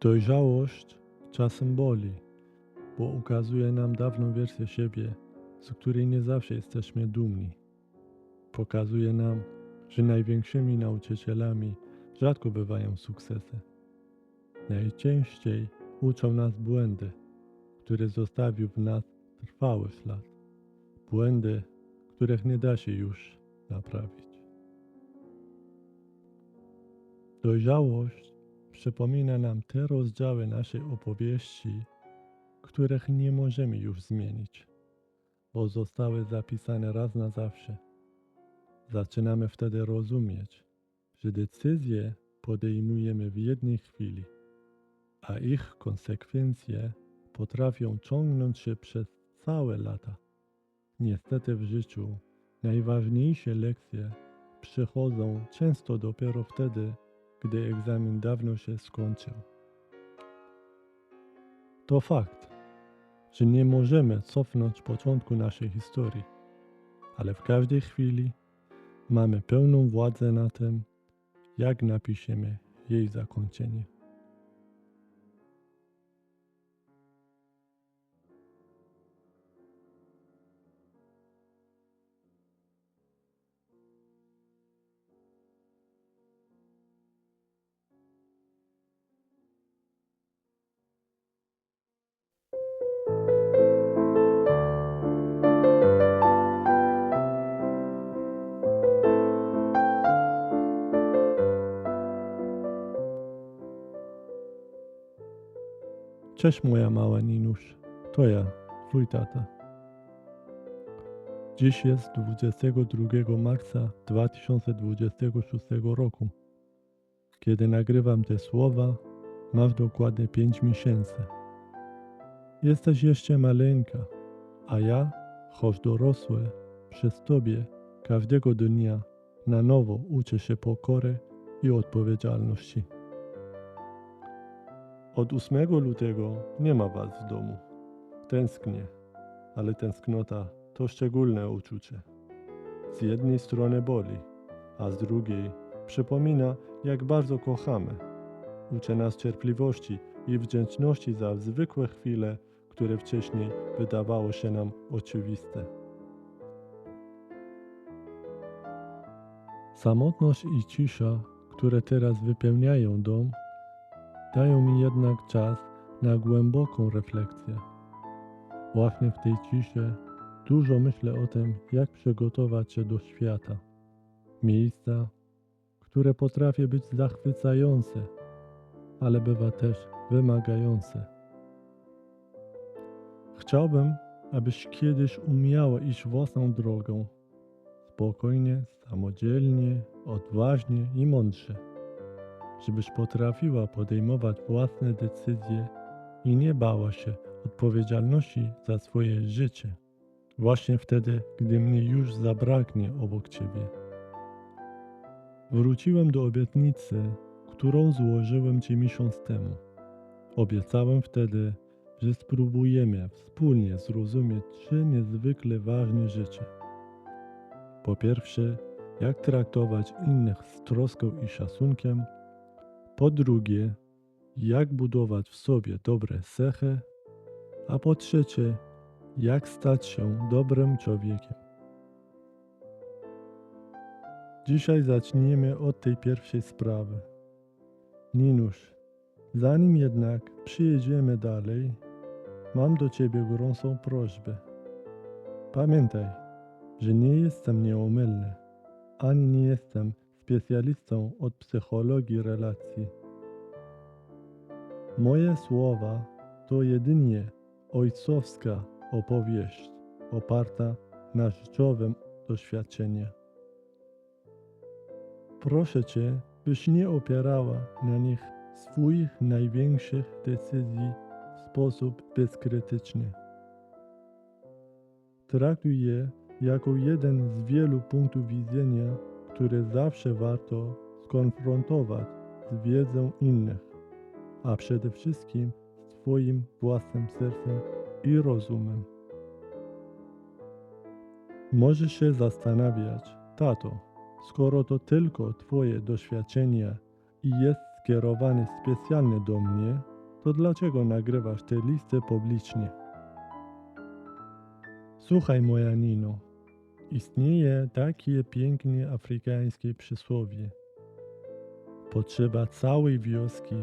Dojrzałość czasem boli, bo ukazuje nam dawną wersję siebie, z której nie zawsze jesteśmy dumni. Pokazuje nam, że największymi nauczycielami rzadko bywają sukcesy. Najczęściej uczą nas błędy, które zostawił w nas trwały ślad. Błędy, których nie da się już naprawić. Dojrzałość przypomina nam te rozdziały naszej opowieści, których nie możemy już zmienić, bo zostały zapisane raz na zawsze. Zaczynamy wtedy rozumieć, że decyzje podejmujemy w jednej chwili, a ich konsekwencje potrafią ciągnąć się przez całe lata. Niestety w życiu najważniejsze lekcje przychodzą często dopiero wtedy, gdy egzamin dawno się skończył. To fakt, że nie możemy cofnąć początku naszej historii, ale w każdej chwili mamy pełną władzę na tym, jak napiszemy jej zakończenie. Cześć moja mała Ninuś, to ja, twój tata. Dziś jest 22 marca 2026 roku. Kiedy nagrywam te słowa, masz dokładnie 5 miesięcy. Jesteś jeszcze maleńka, a ja, choć dorosły, przez tobie każdego dnia na nowo uczę się pokory i odpowiedzialności. Od 8 lutego nie ma was w domu. Tęsknię, ale tęsknota to szczególne uczucie. Z jednej strony boli, a z drugiej przypomina, jak bardzo kochamy. Uczy nas cierpliwości i wdzięczności za zwykłe chwile, które wcześniej wydawało się nam oczywiste. Samotność i cisza, które teraz wypełniają dom, dają mi jednak czas na głęboką refleksję. Właśnie w tej ciszy dużo myślę o tym, jak przygotować się do świata. Miejsca, które potrafi być zachwycające, ale bywa też wymagające. Chciałbym, abyś kiedyś umiała iść własną drogą. Spokojnie, samodzielnie, odważnie i mądrze. Żebyś potrafiła podejmować własne decyzje i nie bała się odpowiedzialności za swoje życie. Właśnie wtedy, gdy mnie już zabraknie obok ciebie. Wróciłem do obietnicy, którą złożyłem ci miesiąc temu. Obiecałem wtedy, że spróbujemy wspólnie zrozumieć 3 niezwykle ważne rzeczy. Po pierwsze, jak traktować innych z troską i szacunkiem. Po drugie, jak budować w sobie dobre cechy. A po trzecie, jak stać się dobrym człowiekiem. Dzisiaj zaczniemy od tej pierwszej sprawy. Ninuś, zanim jednak przyjedziemy dalej, mam do ciebie gorącą prośbę. Pamiętaj, że nie jestem nieomylny, ani nie jestem specjalistą od psychologii relacji. Moje słowa to jedynie ojcowska opowieść oparta na życiowym doświadczeniu. Proszę cię, byś nie opierała na nich swoich największych decyzji w sposób bezkrytyczny. Traktuj je jako jeden z wielu punktów widzenia, które zawsze warto skonfrontować z wiedzą innych, a przede wszystkim z twoim własnym sercem i rozumem. Możesz się zastanawiać, tato, skoro to tylko twoje doświadczenia i jest skierowany specjalnie do mnie, to dlaczego nagrywasz te listy publicznie? Słuchaj, moja Nino, istnieje takie pięknie afrykańskie przysłowie. Potrzeba całej wioski,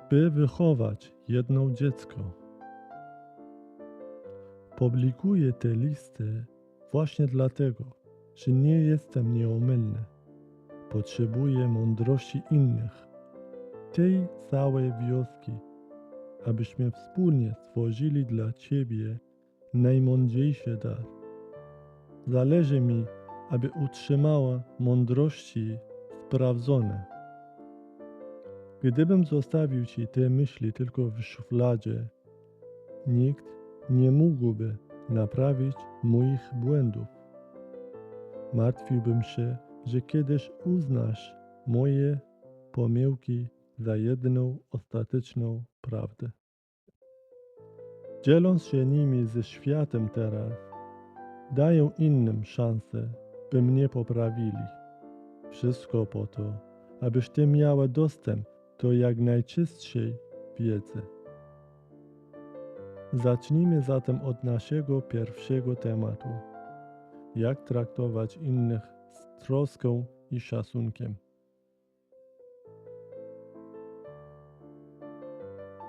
by wychować jedno dziecko. Publikuję te listy właśnie dlatego, że nie jestem nieomylny. Potrzebuję mądrości innych, tej całej wioski, abyśmy wspólnie stworzyli dla Ciebie najmądrzejszy dar. Zależy mi, aby utrzymała mądrości sprawdzone. Gdybym zostawił Ci te myśli tylko w szufladzie, nikt nie mógłby naprawić moich błędów. Martwiłbym się, że kiedyś uznasz moje pomyłki za jedną ostateczną prawdę. Dzieląc się nimi ze światem teraz, daję innym szansę, by mnie poprawili. Wszystko po to, abyś Ty miała dostęp do jak najczystszej wiedzy. Zacznijmy zatem od naszego pierwszego tematu. Jak traktować innych z troską i szacunkiem.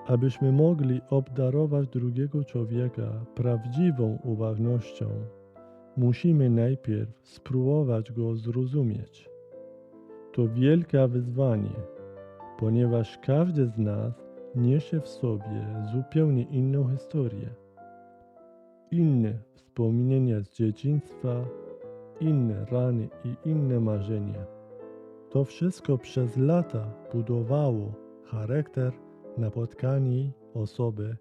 Abyśmy mogli obdarować drugiego człowieka prawdziwą uważnością, musimy najpierw spróbować go zrozumieć. To wielkie wyzwanie, ponieważ każdy z nas niesie w sobie zupełnie inną historię. Inne wspomnienia z dzieciństwa, inne rany i inne marzenia. To wszystko przez lata budowało charakter napotkanej osoby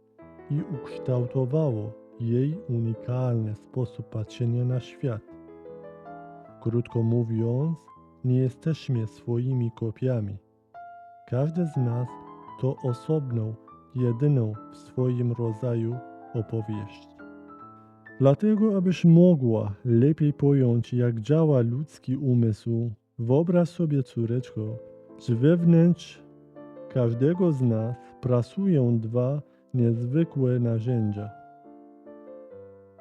i ukształtowało jej unikalny sposób patrzenia na świat. Krótko mówiąc, nie jesteśmy swoimi kopiami. Każdy z nas to osobną, jedyną w swoim rodzaju opowieść. Dlatego, abyś mogła lepiej pojąć, jak działa ludzki umysł, wyobraź sobie, córeczko, że wewnątrz każdego z nas pracują dwa niezwykłe narzędzia.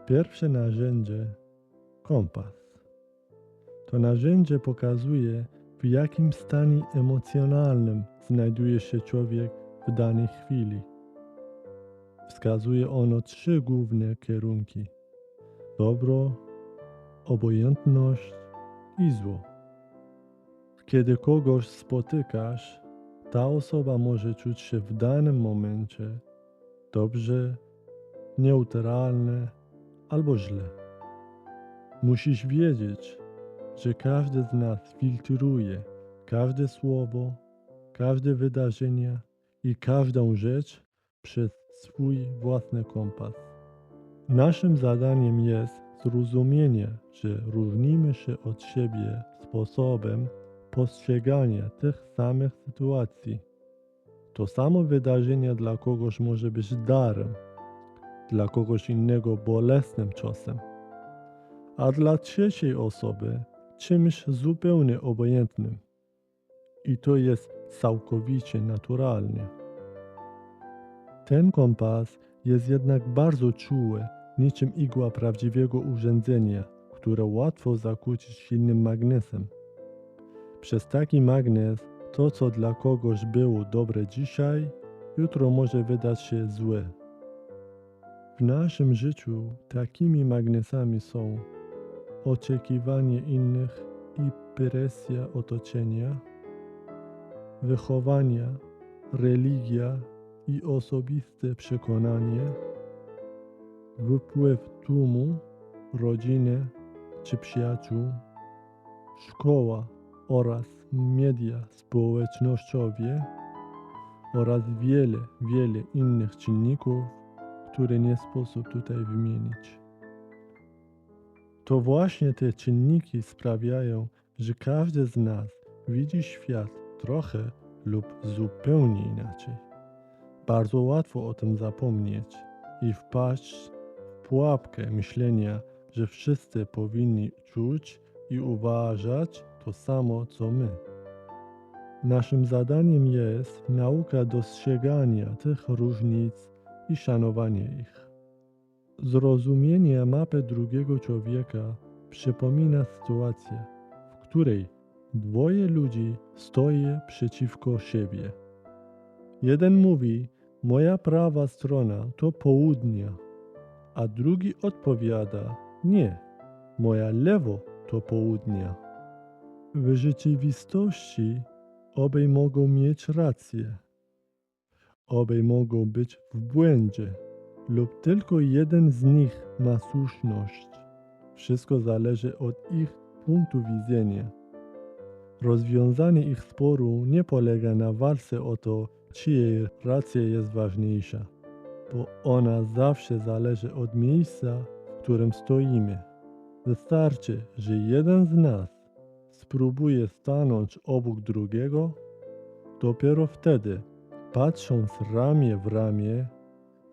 Pierwsze narzędzie – kompas. To narzędzie pokazuje, w jakim stanie emocjonalnym znajduje się człowiek w danej chwili. Wskazuje ono 3 główne kierunki: dobro, obojętność i zło. Kiedy kogoś spotykasz, ta osoba może czuć się w danym momencie dobrze, neutralnie albo źle. Musisz wiedzieć, że każdy z nas filtruje każde słowo, każde wydarzenie i każdą rzecz przez swój własny kompas. Naszym zadaniem jest zrozumienie, że różnimy się od siebie sposobem postrzegania tych samych sytuacji. To samo wydarzenie dla kogoś może być darem, dla kogoś innego bolesnym czasem, a dla trzeciej osoby czymś zupełnie obojętnym. I to jest całkowicie naturalne. Ten kompas jest jednak bardzo czuły, niczym igła prawdziwego urządzenia, które łatwo zakłócić silnym magnesem. Przez taki magnes to, co dla kogoś było dobre dzisiaj, jutro może wydać się złe. W naszym życiu takimi magnesami są oczekiwanie innych i presja otoczenia, wychowania, religia i osobiste przekonanie, wpływ tłumu, rodziny czy przyjaciół, szkoła oraz media społecznościowe oraz wiele innych czynników, które nie sposób tutaj wymienić. To właśnie te czynniki sprawiają, że każdy z nas widzi świat trochę lub zupełnie inaczej. Bardzo łatwo o tym zapomnieć i wpaść w pułapkę myślenia, że wszyscy powinni czuć i uważać to samo, co my. Naszym zadaniem jest nauka dostrzegania tych różnic i szanowanie ich. Zrozumienie mapy drugiego człowieka przypomina sytuację, w której dwoje ludzi stoi przeciwko siebie. Jeden mówi, moja prawa strona to południe, a drugi odpowiada, nie, moja lewo to południe. W rzeczywistości obaj mogą mieć rację. Obaj mogą być w błędzie lub tylko jeden z nich ma słuszność. Wszystko zależy od ich punktu widzenia. Rozwiązanie ich sporu nie polega na walce o to, czyjej racja jest ważniejsza, bo ona zawsze zależy od miejsca, w którym stoimy. Wystarczy, że jeden z nas spróbuje stanąć obok drugiego, dopiero wtedy, patrząc ramię w ramię,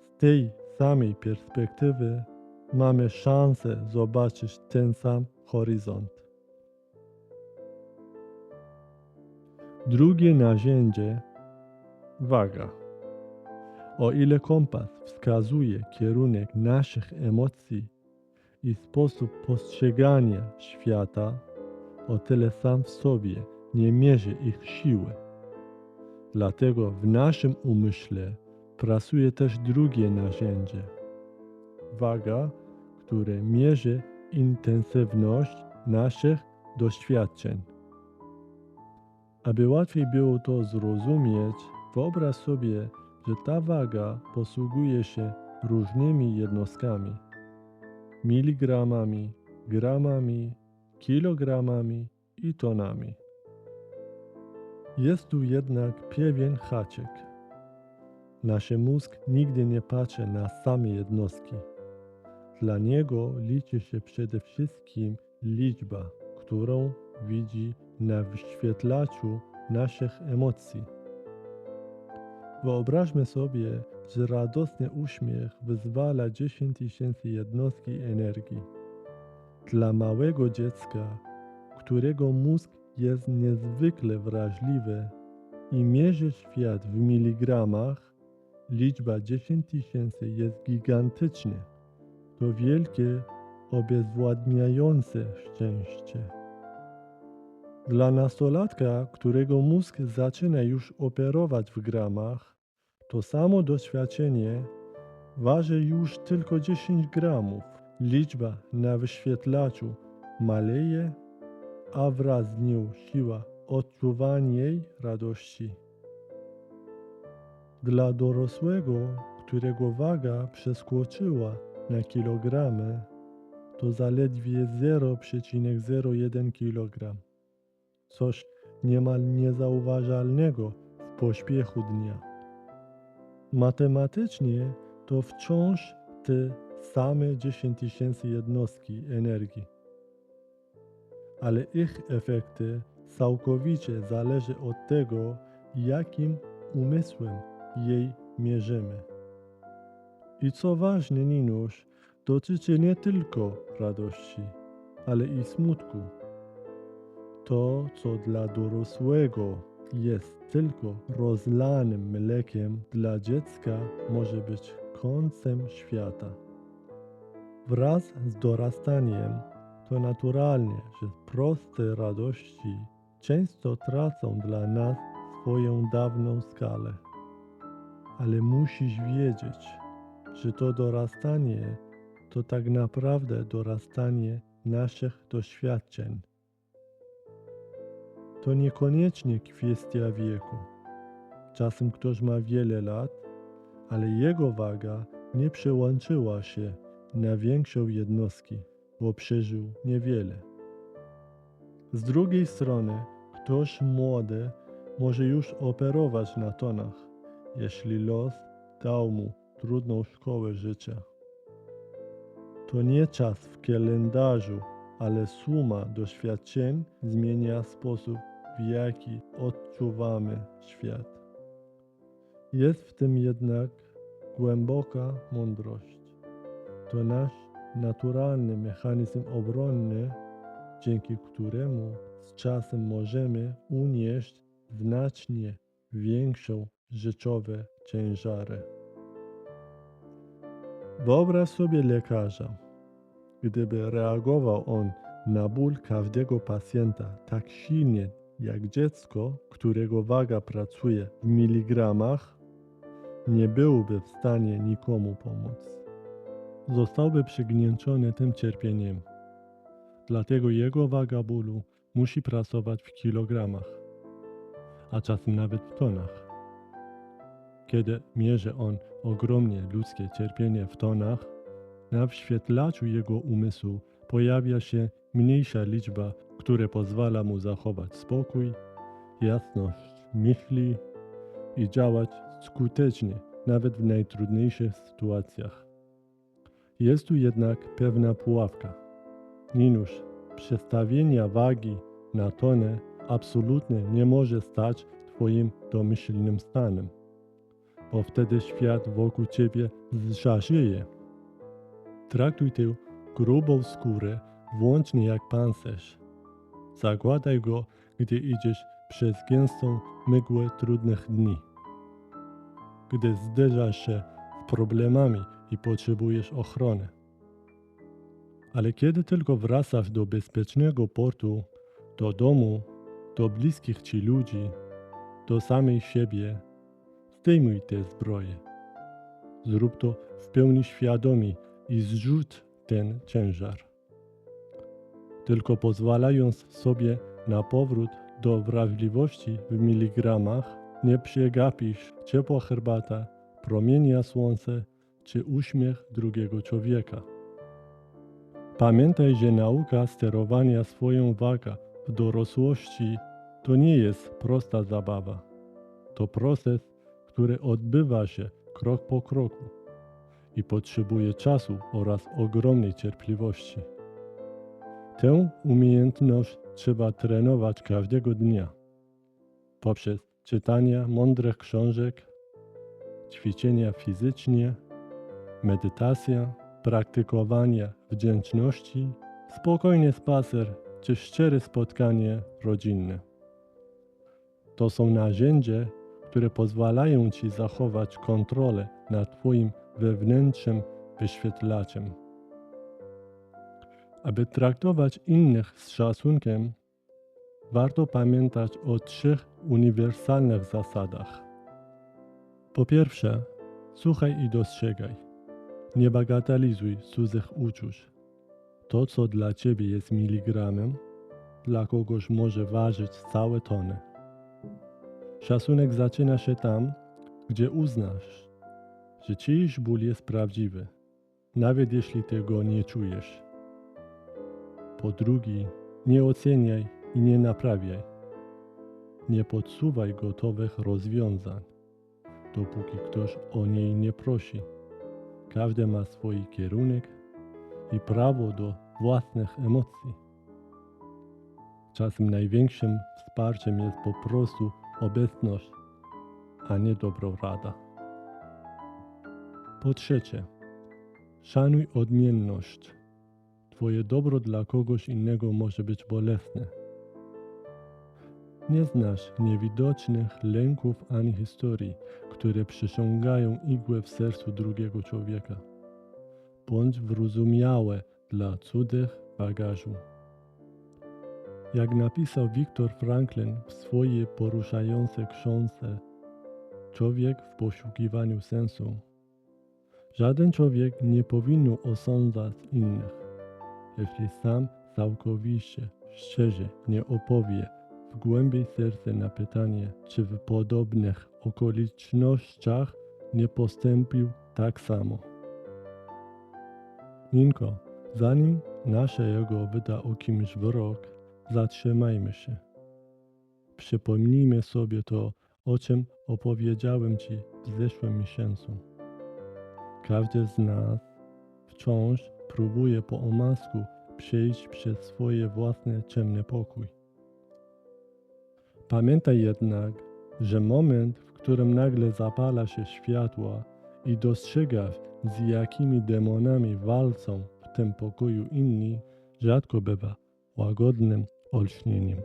z tej samej perspektywy, mamy szansę zobaczyć ten sam horyzont. Drugie narzędzie – waga. O ile kompas wskazuje kierunek naszych emocji i sposób postrzegania świata, o tyle sam w sobie nie mierzy ich siły. Dlatego w naszym umyśle pracuje też drugie narzędzie – waga, które mierzy intensywność naszych doświadczeń. Aby łatwiej było to zrozumieć, wyobraź sobie, że ta waga posługuje się różnymi jednostkami – miligramami, gramami, kilogramami i tonami. Jest tu jednak pewien haczyk. Nasz mózg nigdy nie patrzy na same jednostki. Dla niego liczy się przede wszystkim liczba, którą widzi na wyświetlaczu naszych emocji. Wyobraźmy sobie, że radosny uśmiech wyzwala 10 000 jednostki energii. Dla małego dziecka, którego mózg jest niezwykle wrażliwy i mierzy świat w miligramach, liczba 10 000 jest gigantyczna. To wielkie, obezwładniające szczęście. Dla nastolatka, którego mózg zaczyna już operować w gramach, to samo doświadczenie waży już tylko 10 gramów. Liczba na wyświetlaczu maleje, a wraz z nią siła odczuwania jej radości. Dla dorosłego, którego waga przekroczyła na kilogramy, to zaledwie 0,01 kg. Coś niemal niezauważalnego w pośpiechu dnia. Matematycznie to wciąż te same 10 000 jednostki energii, ale ich efekty całkowicie zależą od tego, jakim umysłem jej mierzymy. I co ważne, Ninuś, dotyczy nie tylko radości, ale i smutku. To, co dla dorosłego jest tylko rozlanym mlekiem, dla dziecka może być końcem świata. Wraz z dorastaniem to naturalnie, że proste radości często tracą dla nas swoją dawną skalę. Ale musisz wiedzieć, że to dorastanie to tak naprawdę dorastanie naszych doświadczeń. To niekoniecznie kwestia wieku. Czasem ktoś ma wiele lat, ale jego waga nie przełączyła się na większą jednostki, bo przeżył niewiele. Z drugiej strony, ktoś młody może już operować na tonach, jeśli los dał mu trudną szkołę życia. To nie czas w kalendarzu, ale suma doświadczeń zmienia sposób, w jaki odczuwamy świat. Jest w tym jednak głęboka mądrość. To nasz naturalny mechanizm obronny, dzięki któremu z czasem możemy unieść znacznie większą rzeczowe ciężary. Wyobraź sobie lekarza. Gdyby reagował on na ból każdego pacjenta tak silnie jak dziecko, którego waga pracuje w miligramach, nie byłby w stanie nikomu pomóc. Zostałby przygnięciony tym cierpieniem. Dlatego jego waga bólu musi pracować w kilogramach, a czasem nawet w tonach. Kiedy mierzy on ogromnie ludzkie cierpienie w tonach, na wyświetlaczu jego umysłu pojawia się mniejsza liczba, która pozwala mu zachować spokój, jasność myśli i działać skutecznie nawet w najtrudniejszych sytuacjach. Jest tu jednak pewna pułapka. Ninuż przestawienia wagi na tonę absolutnie nie może stać twoim domyślnym stanem, bo wtedy świat wokół ciebie zżarzeje. Traktuj tę grubą skórę włącznie jak pancerz. Zakładaj go, gdy idziesz przez gęstą mgłę trudnych dni. Gdy zderzasz się z problemami i potrzebujesz ochrony. Ale kiedy tylko wracasz do bezpiecznego portu, do domu, do bliskich ci ludzi, do samej siebie, zdejmuj tę zbroję. Zrób to w pełni świadomie i zrzuć ten ciężar. Tylko pozwalając sobie na powrót do wrażliwości w miligramach, nie przegapisz ciepła herbata, promienia słońce czy uśmiech drugiego człowieka. Pamiętaj, że nauka sterowania swoją wagą w dorosłości to nie jest prosta zabawa. To proces, który odbywa się krok po kroku i potrzebuje czasu oraz ogromnej cierpliwości. Tę umiejętność trzeba trenować każdego dnia poprzez czytanie mądrych książek, ćwiczenia fizycznie, medytacja, praktykowanie wdzięczności, spokojny spacer czy szczere spotkanie rodzinne. To są narzędzia, które pozwalają ci zachować kontrolę nad twoim wewnętrznym wyświetlaczem. Aby traktować innych z szacunkiem, warto pamiętać o 3 uniwersalnych zasadach. Po pierwsze, słuchaj i dostrzegaj. Nie bagatelizuj cudzych uczuć. To, co dla ciebie jest miligramem, dla kogoś może ważyć całe tony. Szacunek zaczyna się tam, gdzie uznasz, że czyjś ból jest prawdziwy, nawet jeśli tego nie czujesz. Po drugie, nie oceniaj i nie naprawiaj. Nie podsuwaj gotowych rozwiązań, dopóki ktoś o niej nie prosi. Każdy ma swój kierunek i prawo do własnych emocji. Czasem największym wsparciem jest po prostu obecność, a nie dobra rada. Po trzecie, szanuj odmienność. Twoje dobro dla kogoś innego może być bolesne. Nie znasz niewidocznych lęków ani historii, które przyciągają igłę w sercu drugiego człowieka. Bądź wyrozumiały dla cudzych bagażu. Jak napisał Viktor Franklin w swojej poruszającej książce Człowiek w poszukiwaniu sensu, żaden człowiek nie powinien osądzać innych, jeśli sam całkowicie szczerze nie opowie w głębi serca na pytanie, czy w podobnych okolicznościach nie postąpił tak samo. Ninko, zanim nasze ego wyda o kimś wyrok, zatrzymajmy się. Przypomnijmy sobie to, o czym opowiedziałem Ci w zeszłym miesiącu. Każdy z nas wciąż próbuje po omacku przejść przez swoje własne ciemny pokój. Pamiętaj jednak, że moment, w którym nagle zapala się światła i dostrzegasz, z jakimi demonami walczą w tym pokoju inni, rzadko bywa łagodnym olśnieniem.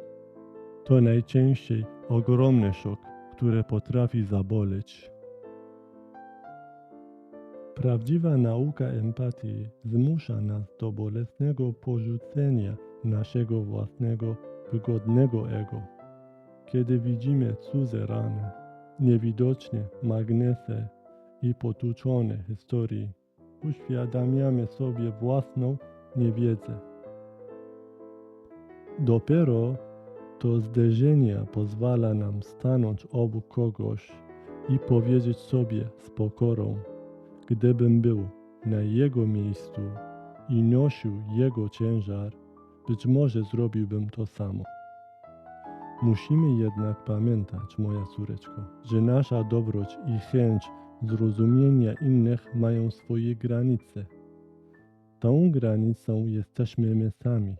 To najczęściej ogromny szok, który potrafi zaboleć. Prawdziwa nauka empatii zmusza nas do bolesnego porzucenia naszego własnego, wygodnego ego. Kiedy widzimy cudze rany, niewidoczne magnesy i potłuczone historie, uświadamiamy sobie własną niewiedzę. Dopiero to zderzenie pozwala nam stanąć obok kogoś i powiedzieć sobie z pokorą: gdybym był na jego miejscu i nosił jego ciężar, być może zrobiłbym to samo. Musimy jednak pamiętać, moja córeczko, że nasza dobroć i chęć zrozumienia innych mają swoje granice. Tą granicą jesteśmy my sami.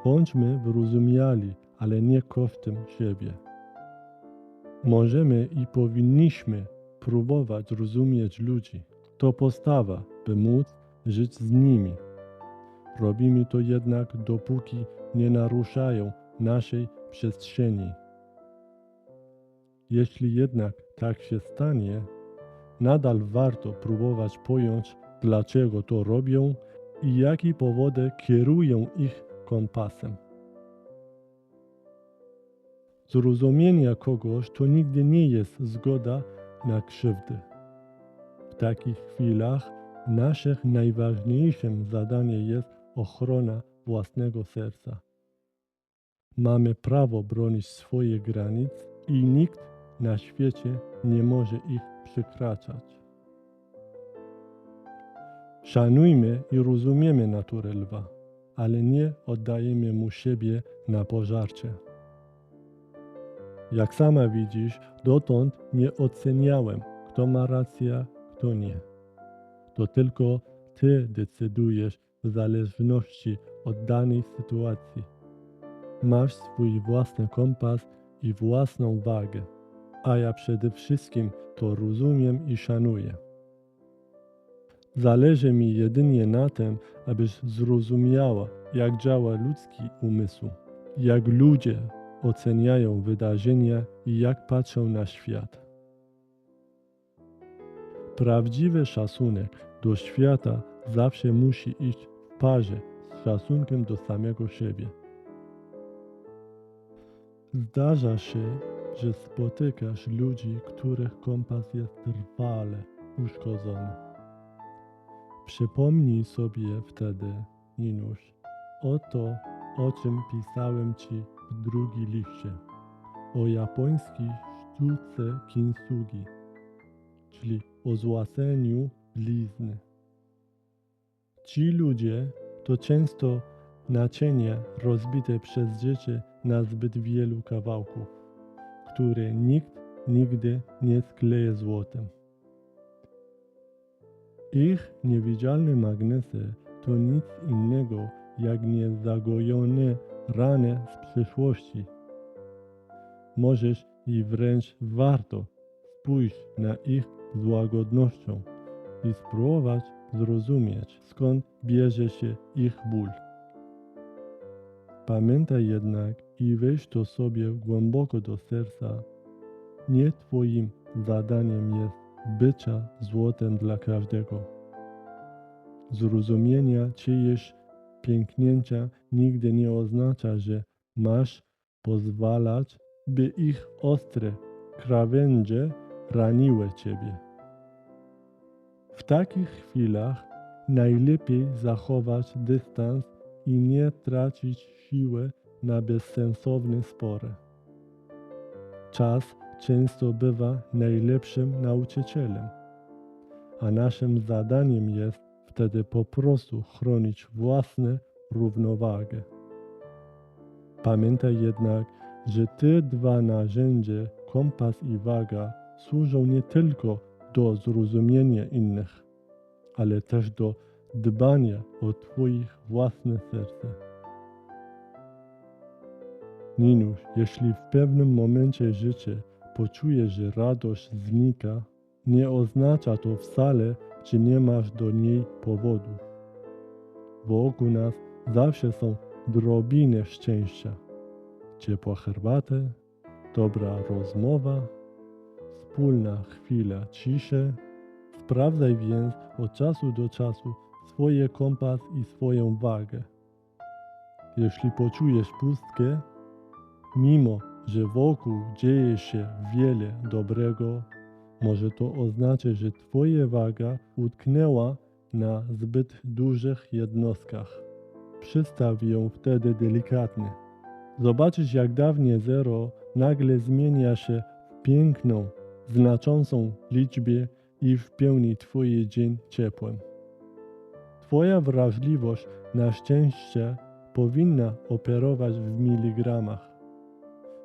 Bądźmy wyrozumiali, ale nie kosztem siebie. Możemy i powinniśmy próbować rozumieć ludzi. To postawa, by móc żyć z nimi. Robimy to jednak dopóki nie naruszają naszej przestrzeni. Jeśli jednak tak się stanie, nadal warto próbować pojąć, dlaczego to robią i jakie powody kierują ich kompasem. Zrozumienie kogoś to nigdy nie jest zgoda na krzywdę. W takich chwilach naszym najważniejszym zadaniem jest ochrona własnego serca. Mamy prawo bronić swoich granic i nikt na świecie nie może ich przekraczać. Szanujmy i rozumiemy naturę lwa, ale nie oddajemy mu siebie na pożarcie. Jak sama widzisz, dotąd nie oceniałem, kto ma rację, kto nie. To tylko ty decydujesz w zależności od danej sytuacji. Masz swój własny kompas i własną wagę, a ja przede wszystkim to rozumiem i szanuję. Zależy mi jedynie na tym, abyś zrozumiała, jak działa ludzki umysł, jak ludzie oceniają wydarzenia i jak patrzą na świat. Prawdziwy szacunek do świata zawsze musi iść w parze z szacunkiem do samego siebie. Zdarza się, że spotykasz ludzi, których kompas jest trwale uszkodzony. Przypomnij sobie wtedy, Ninuś, o to, o czym pisałem ci w drugim liście, o japońskiej sztuce kintsugi, czyli o złaceniu blizny. Ci ludzie to często naczynia rozbite przez życie na zbyt wielu kawałków, które nikt nigdy nie skleje złotem. Ich niewidzialne magnesy to nic innego jak niezagojone rany z przeszłości. Możesz i wręcz warto spojrzeć na ich z łagodnością i spróbować zrozumieć, skąd bierze się ich ból. Pamiętaj jednak i weź to sobie głęboko do serca, nie twoim zadaniem jest bycia złotem dla każdego. Zrozumienie czyjeś pięknięcia nigdy nie oznacza, że masz pozwalać, by ich ostre krawędzie raniły ciebie. W takich chwilach najlepiej zachować dystans i nie tracić siły na bezsensowne spory. Czas często bywa najlepszym nauczycielem, a naszym zadaniem jest wtedy po prostu chronić własną równowagę. Pamiętaj jednak, że te dwa narzędzia, kompas i waga, służą nie tylko do zrozumienia innych, ale też do dbania o twoich własne serce. Ninuś, jeśli w pewnym momencie życia poczujesz, że radość znika, nie oznacza to wcale, że nie masz do niej powodów. Wokół nas zawsze są drobinę szczęścia, ciepła herbata, dobra rozmowa, wspólna chwila ciszy. Sprawdzaj więc od czasu do czasu swoje kompas i swoją wagę. Jeśli poczujesz pustkę, mimo że wokół dzieje się wiele dobrego, może to oznaczać, że twoja waga utknęła na zbyt dużych jednostkach. Przystaw ją wtedy delikatnie. Zobaczysz, jak dawniej zero nagle zmienia się w piękną, znaczącą liczbę i wpełni twój dzień ciepłem. Twoja wrażliwość na szczęście powinna operować w miligramach,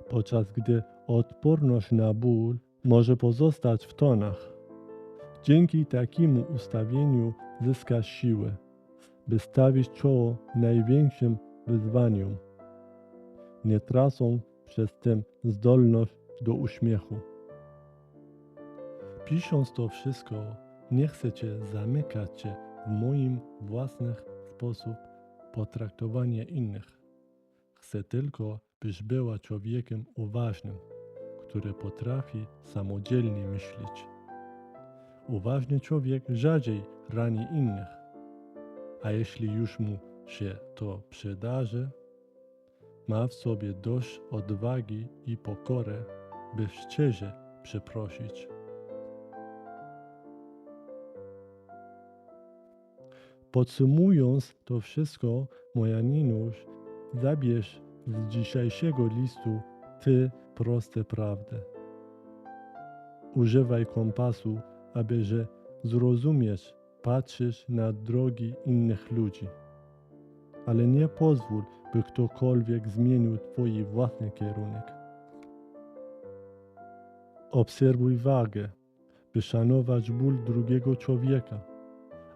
podczas gdy odporność na ból może pozostać w tonach. Dzięki takiemu ustawieniu zyskasz siłę, by stawić czoło największym wyzwaniom, nie tracąc przez tym zdolność do uśmiechu. Pisząc to wszystko, nie chcę cię zamykać w moim własnym sposób potraktowania innych. Chcę tylko, byś była człowiekiem uważnym, który potrafi samodzielnie myśleć. Uważny człowiek rzadziej rani innych, a jeśli już mu się to przydarzy, ma w sobie dość odwagi i pokorę, by szczerze przeprosić. Podsumując to wszystko, moja Ninuś, zabierz z dzisiejszego listu ty proste prawdy. Używaj kompasu, aby zrozumieć, patrzysz na drogi innych ludzi. Ale nie pozwól, by ktokolwiek zmienił twój własny kierunek. Obserwuj wagę, by szanować ból drugiego człowieka,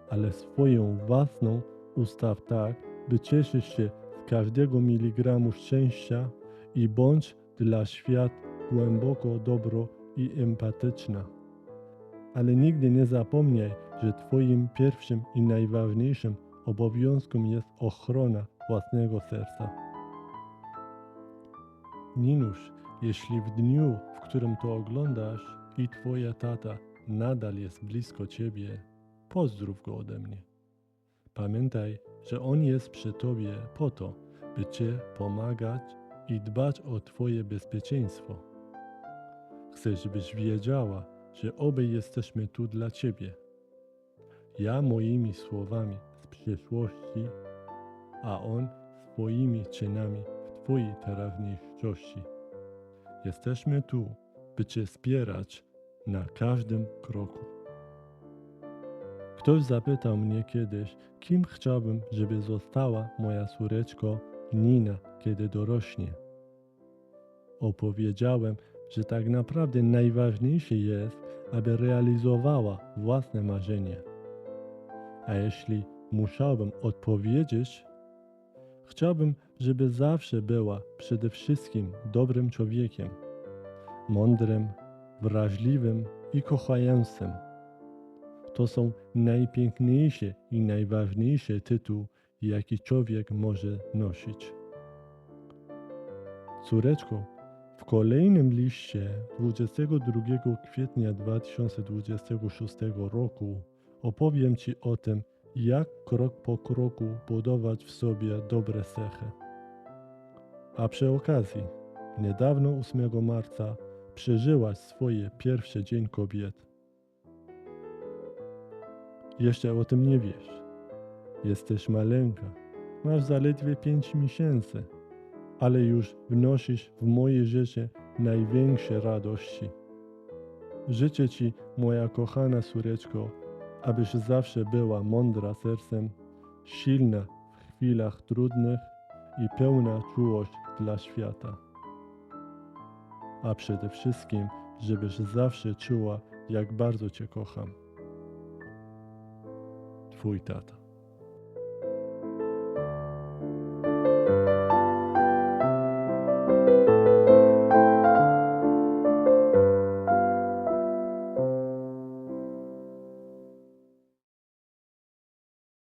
ale swoją własną ustaw tak, by cieszyć się z każdego miligramu szczęścia i bądź dla świata głęboko dobro i empatyczna. Ale nigdy nie zapomnij, że twoim pierwszym i najważniejszym obowiązkiem jest ochrona własnego serca. Ninuś, jeśli w dniu, w którym to oglądasz i twoja tata nadal jest blisko ciebie, pozdrów go ode mnie. Pamiętaj, że on jest przy tobie po to, by cię pomagać i dbać o twoje bezpieczeństwo. Chcę, żebyś wiedziała, że obaj jesteśmy tu dla ciebie. Ja moimi słowami z przeszłości, a on swoimi czynami w twojej teraźniejszości. Jesteśmy tu, by cię wspierać na każdym kroku. Ktoś zapytał mnie kiedyś, kim chciałbym, żeby została moja córeczko Nina, kiedy dorośnie. Opowiedziałem, że tak naprawdę najważniejsze jest, aby realizowała własne marzenie. A jeśli musiałbym odpowiedzieć, chciałbym, żeby zawsze była przede wszystkim dobrym człowiekiem, mądrym, wrażliwym i kochającym. To są najpiękniejsze i najważniejsze tytuły, jaki człowiek może nosić. Córeczko, w kolejnym liście 22 kwietnia 2026 roku opowiem ci o tym, jak krok po kroku budować w sobie dobre cechy. A przy okazji, niedawno 8 marca przeżyłaś swoje pierwsze Dzień Kobiet. Jeszcze o tym nie wiesz. Jesteś maleńka, masz zaledwie 5 miesięcy, ale już wnosisz w moje życie największe radości. Życzę ci, moja kochana córeczko, abyś zawsze była mądra sercem, silna w chwilach trudnych i pełna czułość dla świata. A przede wszystkim, żebyś zawsze czuła, jak bardzo cię kocham. Twój tata.